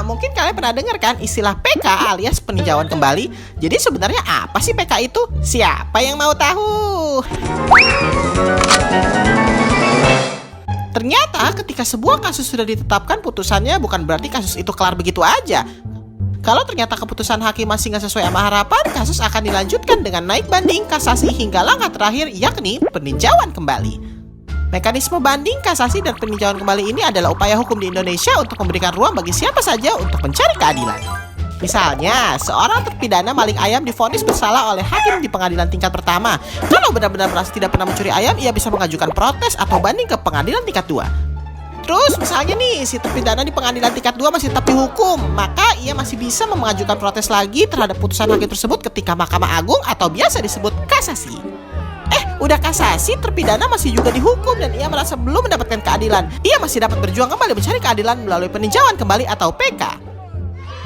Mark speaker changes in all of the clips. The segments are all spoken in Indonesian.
Speaker 1: Nah, mungkin kalian pernah dengar kan istilah PK alias peninjauan kembali. Jadi sebenarnya apa sih PK itu? Siapa yang mau tahu? Ternyata ketika sebuah kasus sudah ditetapkan putusannya, bukan berarti kasus itu kelar begitu aja. Kalau ternyata keputusan hakim masih nggak sesuai sama harapan, kasus akan dilanjutkan dengan naik banding, kasasi, hingga langkah terakhir yakni peninjauan kembali. Mekanisme banding, kasasi, dan peninjauan kembali ini adalah upaya hukum di Indonesia untuk memberikan ruang bagi siapa saja untuk mencari keadilan. Misalnya, seorang terpidana maling ayam divonis bersalah oleh hakim di pengadilan tingkat pertama. Kalau benar-benar merasa tidak pernah mencuri ayam, ia bisa mengajukan protes atau banding ke pengadilan tingkat 2. Terus misalnya nih, si terpidana di pengadilan tingkat 2 masih tetap dihukum, maka ia masih bisa mengajukan protes lagi terhadap putusan hakim tersebut ketika Mahkamah Agung atau biasa disebut kasasi. Udah kasasi, terpidana masih juga dihukum dan ia merasa belum mendapatkan keadilan. Ia masih dapat berjuang kembali mencari keadilan melalui peninjauan kembali atau PK.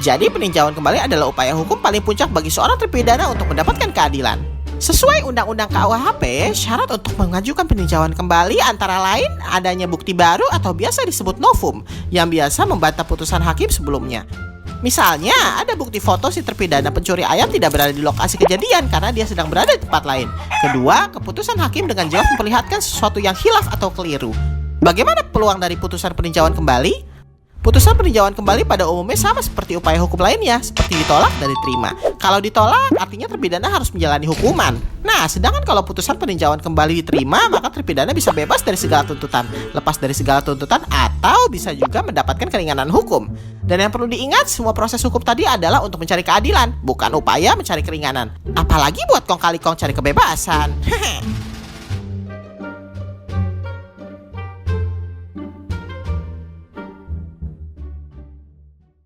Speaker 1: Jadi peninjauan kembali adalah upaya hukum paling puncak bagi seorang terpidana untuk mendapatkan keadilan. Sesuai Undang-Undang KUHP, syarat untuk mengajukan peninjauan kembali antara lain adanya bukti baru atau biasa disebut novum yang biasa membantah putusan hakim sebelumnya. Misalnya, ada bukti foto si terpidana pencuri ayam tidak berada di lokasi kejadian karena dia sedang berada di tempat lain. Kedua, keputusan hakim dengan jelas memperlihatkan sesuatu yang khilaf atau keliru. Bagaimana peluang dari putusan peninjauan kembali? Putusan peninjauan kembali pada umumnya sama seperti upaya hukum lainnya, seperti ditolak dan diterima. Kalau ditolak, artinya terpidana harus menjalani hukuman. Nah, sedangkan kalau putusan peninjauan kembali diterima, maka terpidana bisa bebas dari segala tuntutan, lepas dari segala tuntutan, atau bisa juga mendapatkan keringanan hukum. Dan yang perlu diingat, semua proses hukum tadi adalah untuk mencari keadilan, bukan upaya mencari keringanan. Apalagi buat kong kali kong cari kebebasan. Hehe.